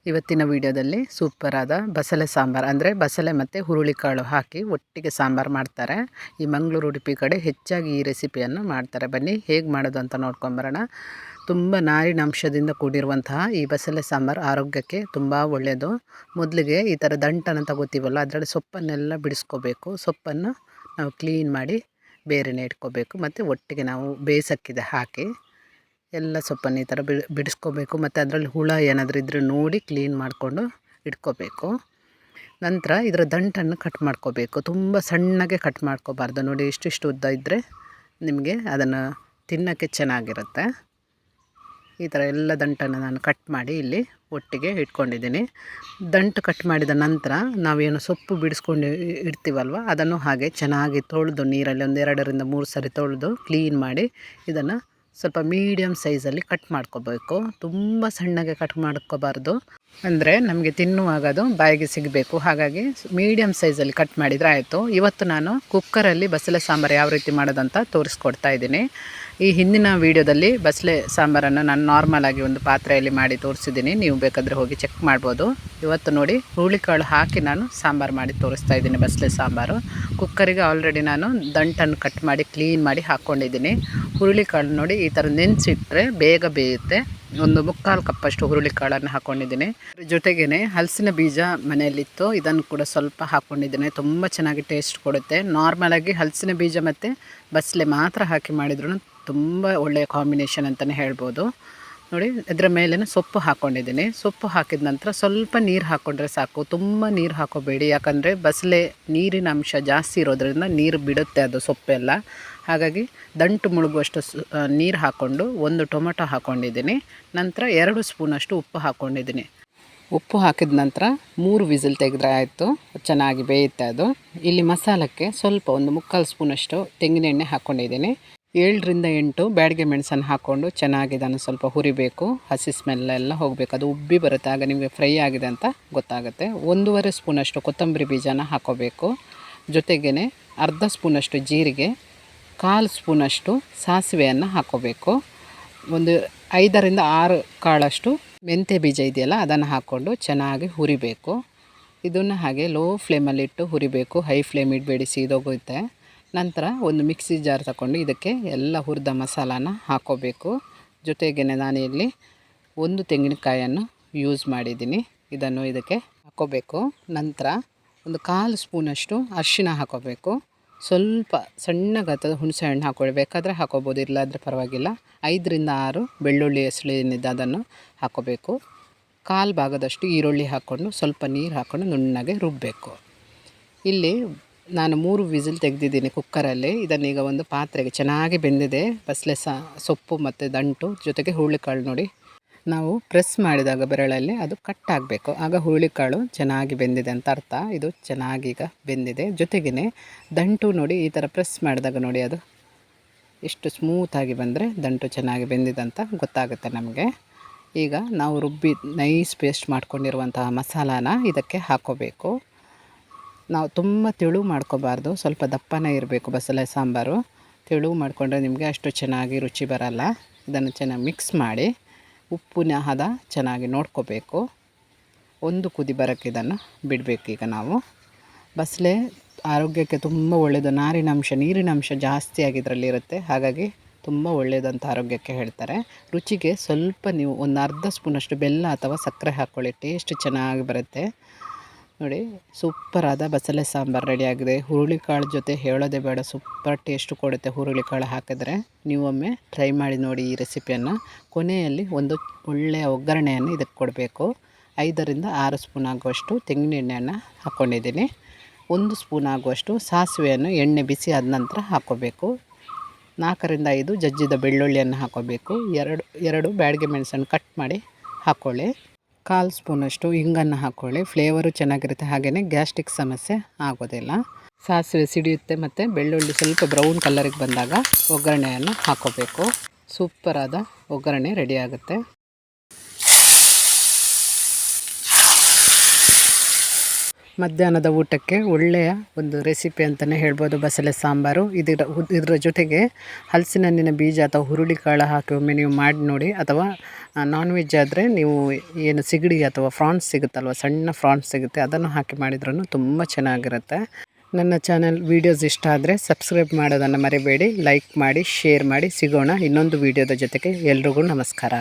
ಇವತ್ತಿನ ವಿಡಿಯೋದಲ್ಲಿ ಸೂಪರಾದ ಬಸಳೆ ಸಾಂಬಾರು ಅಂದರೆ ಬಸಳೆ ಮತ್ತು ಹುರುಳಿಕಾಳು ಹಾಕಿ ಒಟ್ಟಿಗೆ ಸಾಂಬಾರು ಮಾಡ್ತಾರೆ. ಈ ಮಂಗಳೂರು ಉಡುಪಿ ಕಡೆ ಹೆಚ್ಚಾಗಿ ಈ ರೆಸಿಪಿಯನ್ನು ಮಾಡ್ತಾರೆ. ಬನ್ನಿ ಹೇಗೆ ಮಾಡೋದು ಅಂತ ನೋಡ್ಕೊಂಬರೋಣ. ತುಂಬ ನಾರಿನಾಂಶದಿಂದ ಕೂಡಿರುವಂತಹ ಈ ಬಸಳೆ ಸಾಂಬಾರು ಆರೋಗ್ಯಕ್ಕೆ ತುಂಬ ಒಳ್ಳೆಯದು. ಮೊದಲಿಗೆ ಈ ಥರ ದಂಟನ್ನು ತಗೋತೀವಲ್ಲ, ಅದರಲ್ಲಿ ಸೊಪ್ಪನ್ನೆಲ್ಲ ಬಿಡಿಸ್ಕೋಬೇಕು. ಸೊಪ್ಪನ್ನು ನಾವು ಕ್ಲೀನ್ ಮಾಡಿ ಬೇರೆನೇ ಇಟ್ಕೋಬೇಕು. ಮತ್ತು ಒಟ್ಟಿಗೆ ನಾವು ಬೇಯಿಸೋಕ್ಕಿದೆ ಹಾಕಿ ಎಲ್ಲ ಸೊಪ್ಪನ್ನು ಈ ಥರ ಬಿಡಿಸ್ಕೋಬೇಕು. ಮತ್ತು ಅದರಲ್ಲಿ ಹುಳ ಏನಾದರೂ ಇದ್ದರೆ ನೋಡಿ ಕ್ಲೀನ್ ಮಾಡಿಕೊಂಡು ಇಟ್ಕೋಬೇಕು. ನಂತರ ಇದರ ದಂಟನ್ನು ಕಟ್ ಮಾಡ್ಕೋಬೇಕು. ತುಂಬ ಸಣ್ಣಗೆ ಕಟ್ ಮಾಡ್ಕೋಬಾರ್ದು. ನೋಡಿ ಇಷ್ಟಿಷ್ಟು ಉದ್ದ ಇದ್ದರೆ ನಿಮಗೆ ಅದನ್ನು ತಿನ್ನೋಕ್ಕೆ ಚೆನ್ನಾಗಿರುತ್ತೆ. ಈ ಥರ ಎಲ್ಲ ದಂಟನ್ನು ನಾನು ಕಟ್ ಮಾಡಿ ಇಲ್ಲಿ ಒಟ್ಟಿಗೆ ಇಟ್ಕೊಂಡಿದ್ದೀನಿ. ದಂಟು ಕಟ್ ಮಾಡಿದ ನಂತರ ನಾವೇನು ಸೊಪ್ಪು ಬಿಡಿಸ್ಕೊಂಡು ಇಡ್ತೀವಲ್ವ, ಅದನ್ನು ಹಾಗೆ ಚೆನ್ನಾಗಿ ತೊಳೆದು ನೀರಲ್ಲಿ 1-2 ರಿಂದ 3 ಸರಿ ತೊಳೆದು ಕ್ಲೀನ್ ಮಾಡಿ ಇದನ್ನು ಸ್ವಲ್ಪ ಮೀಡಿಯಮ್ ಸೈಜಲ್ಲಿ ಕಟ್ ಮಾಡ್ಕೋಬೇಕು. ತುಂಬ ಸಣ್ಣಗೆ ಕಟ್ ಮಾಡ್ಕೋಬಾರ್ದು, ಅಂದರೆ ನಮಗೆ ತಿನ್ನುವಾಗ ಅದು ಬಾಯಿಗೆ ಸಿಗಬೇಕು. ಹಾಗಾಗಿ ಮೀಡಿಯಮ್ ಸೈಜಲ್ಲಿ ಕಟ್ ಮಾಡಿದರೆ ಆಯಿತು. ಇವತ್ತು ನಾನು ಕುಕ್ಕರಲ್ಲಿ ಬಸಳೆ ಸಾಂಬಾರು ಯಾವ ರೀತಿ ಮಾಡೋದಂತ ತೋರಿಸ್ಕೊಡ್ತಾ ಇದ್ದೀನಿ. ಈ ಹಿಂದಿನ ವೀಡಿಯೋದಲ್ಲಿ ಬಸಳೆ ಸಾಂಬಾರನ್ನು ನಾನು ನಾರ್ಮಲಾಗಿ ಒಂದು ಪಾತ್ರೆಯಲ್ಲಿ ಮಾಡಿ ತೋರಿಸಿದ್ದೀನಿ. ನೀವು ಬೇಕಾದರೆ ಹೋಗಿ ಚೆಕ್ ಮಾಡ್ಬೋದು. ಇವತ್ತು ನೋಡಿ ಹುರುಳಿಕಾಳು ಹಾಕಿ ನಾನು ಸಾಂಬಾರು ಮಾಡಿ ತೋರಿಸ್ತಾ ಇದ್ದೀನಿ. ಬಸಳೆ ಸಾಂಬಾರು ಕುಕ್ಕರಿಗೆ ಆಲ್ರೆಡಿ ನಾನು ದಂಟನ್ನು ಕಟ್ ಮಾಡಿ ಕ್ಲೀನ್ ಮಾಡಿ ಹಾಕ್ಕೊಂಡಿದ್ದೀನಿ. ಹುರುಳಿಕಾಳು ನೋಡಿ ಈ ಥರ ನೆನೆಸಿಟ್ರೆ ಬೇಗ ಬೇಯುತ್ತೆ. 1/4 ಕಪ್ಪಷ್ಟು ಹುರುಳಿಕಾಳನ್ನು ಹಾಕ್ಕೊಂಡಿದ್ದೀನಿ. ಜೊತೆಗೇ ಹಲಸಿನ ಬೀಜ ಮನೆಯಲ್ಲಿತ್ತು, ಇದನ್ನು ಕೂಡ ಸ್ವಲ್ಪ ಹಾಕ್ಕೊಂಡಿದ್ದೀನಿ. ತುಂಬ ಚೆನ್ನಾಗಿ ಟೇಸ್ಟ್ ಕೊಡುತ್ತೆ. ನಾರ್ಮಲಾಗಿ ಹಲಸಿನ ಬೀಜ ಮತ್ತು ಬಸಳೆ ಮಾತ್ರ ಹಾಕಿ ಮಾಡಿದ್ರು ತುಂಬ ಒಳ್ಳೆಯ ಕಾಂಬಿನೇಷನ್ ಅಂತಲೇ ಹೇಳ್ಬೋದು. ನೋಡಿ ಇದರ ಮೇಲೇ ಸೊಪ್ಪು ಹಾಕ್ಕೊಂಡಿದ್ದೀನಿ. ಸೊಪ್ಪು ಹಾಕಿದ ನಂತರ ಸ್ವಲ್ಪ ನೀರು ಹಾಕ್ಕೊಂಡ್ರೆ ಸಾಕು. ತುಂಬ ನೀರು ಹಾಕೋಬೇಡಿ, ಯಾಕಂದರೆ ಬಸಳೆ ನೀರಿನ ಅಂಶ ಜಾಸ್ತಿ ಇರೋದ್ರಿಂದ ನೀರು ಬಿಡುತ್ತೆ ಅದು ಸೊಪ್ಪೆಲ್ಲ. ಹಾಗಾಗಿ ದಂಟು ಮುಳುಗುವಷ್ಟು ನೀರು ಹಾಕ್ಕೊಂಡು 1 ಟೊಮೊಟೊ ಹಾಕ್ಕೊಂಡಿದ್ದೀನಿ. ನಂತರ 2 ಸ್ಪೂನಷ್ಟು ಉಪ್ಪು ಹಾಕ್ಕೊಂಡಿದ್ದೀನಿ. ಉಪ್ಪು ಹಾಕಿದ ನಂತರ 3 ವಿಸಿಲ್ ತೆಗೆದ್ರೆ ಆಯಿತು, ಚೆನ್ನಾಗಿ ಬೇಯುತ್ತೆ ಅದು. ಇಲ್ಲಿ ಮಸಾಲಕ್ಕೆ ಸ್ವಲ್ಪ 1/4 ಸ್ಪೂನಷ್ಟು ತೆಂಗಿನ ಎಣ್ಣೆ ಹಾಕ್ಕೊಂಡಿದ್ದೀನಿ. 7 ರಿಂದ 8 ಬ್ಯಾಡಗೆ ಮೆಣಸನ್ನು ಹಾಕ್ಕೊಂಡು ಚೆನ್ನಾಗಿ ಇದನ್ನು ಸ್ವಲ್ಪ ಹುರಿಬೇಕು. ಹಸಿ ಸ್ಮೆಲ್ಲೆಲ್ಲ ಹೋಗಬೇಕು, ಅದು ಉಬ್ಬಿ ಬರುತ್ತೆ, ಆಗ ನಿಮಗೆ ಫ್ರೈ ಆಗಿದೆ ಅಂತ ಗೊತ್ತಾಗುತ್ತೆ. 1.5 ಸ್ಪೂನಷ್ಟು ಕೊತ್ತಂಬರಿ ಬೀಜನ ಹಾಕ್ಕೋಬೇಕು. ಜೊತೆಗೇ ಅರ್ಧ ಸ್ಪೂನಷ್ಟು ಜೀರಿಗೆ, 1/4 ಸ್ಪೂನಷ್ಟು ಸಾಸಿವೆಯನ್ನು ಹಾಕ್ಕೋಬೇಕು. 5 ರಿಂದ 6 ಕಾಳಷ್ಟು ಮೆಂತ್ಯ ಬೀಜ ಇದೆಯಲ್ಲ, ಅದನ್ನು ಹಾಕ್ಕೊಂಡು ಚೆನ್ನಾಗಿ ಹುರಿಬೇಕು. ಇದನ್ನು ಹಾಗೆ ಲೋ ಫ್ಲೇಮಲ್ಲಿಟ್ಟು ಹುರಿಬೇಕು, ಹೈ ಫ್ಲೇಮ್ ಇಡಬೇಡಿ, ಸೀದೋಗುತ್ತೆ. ನಂತರ ಒಂದು ಮಿಕ್ಸಿ ಜಾರ್ ತಗೊಂಡು ಇದಕ್ಕೆ ಎಲ್ಲ ಹುರಿದ ಮಸಾಲಾನ ಹಾಕ್ಕೋಬೇಕು. ಜೊತೆಗೇ ನಾನಿಲ್ಲಿ 1 ತೆಂಗಿನಕಾಯನ್ನು ಯೂಸ್ ಮಾಡಿದ್ದೀನಿ, ಇದನ್ನು ಇದಕ್ಕೆ ಹಾಕ್ಕೋಬೇಕು. ನಂತರ 1/4 ಸ್ಪೂನಷ್ಟು ಅರಿಶಿನ ಹಾಕ್ಕೋಬೇಕು. ಸ್ವಲ್ಪ ಸಣ್ಣ ಗಾತ್ರದ ಹುಣಸೆ ಹಣ್ಣು ಹಾಕ್ಕೊಳ್ಳಿ, ಬೇಕಾದರೆ ಹಾಕ್ಕೋಬೋದು, ಇಲ್ಲಾಂದರೆ ಪರವಾಗಿಲ್ಲ. 5 ರಿಂದ 6 ಬೆಳ್ಳುಳ್ಳಿ ಹೆಸಳು ಏನಿದೆ ಅದನ್ನು ಹಾಕ್ಕೋಬೇಕು. 1/4 ಭಾಗದಷ್ಟು ಈರುಳ್ಳಿ ಹಾಕ್ಕೊಂಡು ಸ್ವಲ್ಪ ನೀರು ಹಾಕ್ಕೊಂಡು ನುಣ್ಣಗೆ ರುಬ್ಬಬೇಕು. ಇಲ್ಲಿ ನಾನು 3 ವಿಸಿಲ್ ತೆಗೆದಿದ್ದೀನಿ ಕುಕ್ಕರಲ್ಲಿ. ಇದನ್ನೀಗ ಒಂದು ಪಾತ್ರೆಗೆ ಚೆನ್ನಾಗಿ ಬೆಂದಿದೆ ಬಸಳೆ ಸೊಪ್ಪು ಮತ್ತು ದಂಟು, ಜೊತೆಗೆ ಹುರುಳಿಕಾಳು. ನೋಡಿ ನಾವು ಪ್ರೆಸ್ ಮಾಡಿದಾಗ ಬೆರಳಲ್ಲಿ ಅದು ಕಟ್ ಆಗಬೇಕು, ಆಗ ಹುರುಳಿಕಾಳು ಚೆನ್ನಾಗಿ ಬೆಂದಿದೆ ಅಂತ ಅರ್ಥ. ಇದು ಚೆನ್ನಾಗಿ ಈಗ ಬೆಂದಿದೆ. ಜೊತೆಗೇ ದಂಟು ನೋಡಿ ಈ ಥರ ಪ್ರೆಸ್ ಮಾಡಿದಾಗ ನೋಡಿ ಅದು ಎಷ್ಟು ಸ್ಮೂತಾಗಿ ಬಂದರೆ ದಂಟು ಚೆನ್ನಾಗಿ ಬೆಂದಿದೆ ಅಂತ ಗೊತ್ತಾಗುತ್ತೆ ನಮಗೆ. ಈಗ ನಾವು ರುಬ್ಬಿ ನೈಸ್ ಪೇಸ್ಟ್ ಮಾಡ್ಕೊಂಡಿರುವಂತಹ ಮಸಾಲಾನ ಇದಕ್ಕೆ ಹಾಕ್ಕೋಬೇಕು. ನಾವು ತುಂಬ ತೆಳು ಮಾಡ್ಕೋಬಾರ್ದು, ಸ್ವಲ್ಪ ದಪ್ಪನೇ ಇರಬೇಕು ಬಸಳೆ ಸಾಂಬಾರು. ತೆಳು ಮಾಡಿಕೊಂಡ್ರೆ ನಿಮಗೆ ಅಷ್ಟು ಚೆನ್ನಾಗಿ ರುಚಿ ಬರಲ್ಲ. ಇದನ್ನು ಚೆನ್ನಾಗಿ ಮಿಕ್ಸ್ ಮಾಡಿ ಉಪ್ಪಿನ ಹದ ಚೆನ್ನಾಗಿ ನೋಡ್ಕೋಬೇಕು. 1 ಕುದಿ ಬರೋಕ್ಕೆ ಇದನ್ನು ಬಿಡಬೇಕು. ಈಗ ನಾವು ಬಸಳೆ ಆರೋಗ್ಯಕ್ಕೆ ತುಂಬ ಒಳ್ಳೆಯದು. ನೀರಿನಾಂಶ ಜಾಸ್ತಿ ಆಗಿದ್ರಲ್ಲಿ ಇರುತ್ತೆ, ಹಾಗಾಗಿ ತುಂಬ ಒಳ್ಳೆಯದಂತ ಆರೋಗ್ಯಕ್ಕೆ ಹೇಳ್ತಾರೆ. ರುಚಿಗೆ ಸ್ವಲ್ಪ ನೀವು 1/2 ಸ್ಪೂನಷ್ಟು ಬೆಲ್ಲ ಅಥವಾ ಸಕ್ಕರೆ ಹಾಕ್ಕೊಳ್ಳಿ, ಟೇಸ್ಟ್ ಚೆನ್ನಾಗಿ ಬರುತ್ತೆ. ನೋಡಿ ಸೂಪರಾದ ಬಸಳೆ ಸಾಂಬಾರು ರೆಡಿಯಾಗಿದೆ. ಹುರುಳಿಕಾಳು ಜೊತೆ ಹೇಳೋದೇ ಬೇಡ, ಸೂಪರ್ ಟೇಸ್ಟ್ ಕೊಡುತ್ತೆ ಹುರುಳಿಕಾಳು ಹಾಕಿದ್ರೆ. ನೀವೊಮ್ಮೆ ಟ್ರೈ ಮಾಡಿ ನೋಡಿ ಈ ರೆಸಿಪಿಯನ್ನು. ಕೊನೆಯಲ್ಲಿ ಒಂದು ಒಳ್ಳೆಯ ಒಗ್ಗರಣೆಯನ್ನು ಇದಕ್ಕೆ ಕೊಡಬೇಕು. 5 ರಿಂದ 6 ಸ್ಪೂನ್ ಆಗುವಷ್ಟು ತೆಂಗಿನ ಎಣ್ಣೆಯನ್ನು ಹಾಕ್ಕೊಂಡಿದ್ದೀನಿ. 1 ಸ್ಪೂನ್ ಆಗುವಷ್ಟು ಸಾಸಿವೆಯನ್ನು ಎಣ್ಣೆ ಬಿಸಿ ಆದ ನಂತರ ಹಾಕ್ಕೋಬೇಕು. 4 ರಿಂದ 5 ಜಜ್ಜಿದ ಬೆಳ್ಳುಳ್ಳಿಯನ್ನು ಹಾಕ್ಕೋಬೇಕು. 2 ಬ್ಯಾಡಗೆ ಮೆಣಸನ್ನು ಕಟ್ ಮಾಡಿ ಹಾಕ್ಕೊಳ್ಳಿ. 1/4 ಸ್ಪೂನಷ್ಟು ಹಿಂಗನ್ನು ಹಾಕ್ಕೊಳ್ಳಿ, ಫ್ಲೇವರು ಚೆನ್ನಾಗಿರುತ್ತೆ, ಹಾಗೆಯೇ ಗ್ಯಾಸ್ಟ್ರಿಕ್ ಸಮಸ್ಯೆ ಆಗೋದಿಲ್ಲ. ಸಾಸಿವೆ ಸಿಡಿಯುತ್ತೆ ಮತ್ತು ಬೆಳ್ಳುಳ್ಳಿ ಸ್ವಲ್ಪ ಬ್ರೌನ್ ಕಲರಿಗೆ ಬಂದಾಗ ಒಗ್ಗರಣೆಯನ್ನು ಹಾಕ್ಕೋಬೇಕು. ಸೂಪರಾದ ಒಗ್ಗರಣೆ ರೆಡಿಯಾಗುತ್ತೆ. ಮಧ್ಯಾಹ್ನದ ಊಟಕ್ಕೆ ಒಳ್ಳೆಯ ಒಂದು ರೆಸಿಪಿ ಅಂತಲೇ ಹೇಳ್ಬೋದು ಬಸಳೆ ಸಾಂಬಾರು. ಇದರ ಜೊತೆಗೆ ಹಲಸಿನ ಹಣ್ಣಿನ ಬೀಜ ಅಥವಾ ಹುರುಳಿಕಾಳು ಹಾಕಿ ಒಮ್ಮೆ ನೀವು ಮಾಡಿ ನೋಡಿ. ಅಥವಾ ನಾನ್ ವೆಜ್ ಆದರೆ ನೀವು ಏನು ಸಿಗಡಿ ಅಥವಾ ಫ್ರಾನ್ಸ್ ಸಿಗುತ್ತಲ್ವ, ಸಣ್ಣ ಫ್ರಾನ್ಸ್ ಸಿಗುತ್ತೆ, ಅದನ್ನು ಹಾಕಿ ಮಾಡಿದ್ರೂ ತುಂಬ ಚೆನ್ನಾಗಿರುತ್ತೆ. ನನ್ನ ಚಾನಲ್ ವೀಡಿಯೋಸ್ ಇಷ್ಟ ಆದರೆ ಸಬ್ಸ್ಕ್ರೈಬ್ ಮಾಡೋದನ್ನು ಮರಿಬೇಡಿ. ಲೈಕ್ ಮಾಡಿ, ಶೇರ್ ಮಾಡಿ. ಸಿಗೋಣ ಇನ್ನೊಂದು ವೀಡಿಯೋದ ಜೊತೆಗೆ. ಎಲ್ರಿಗೂ ನಮಸ್ಕಾರ.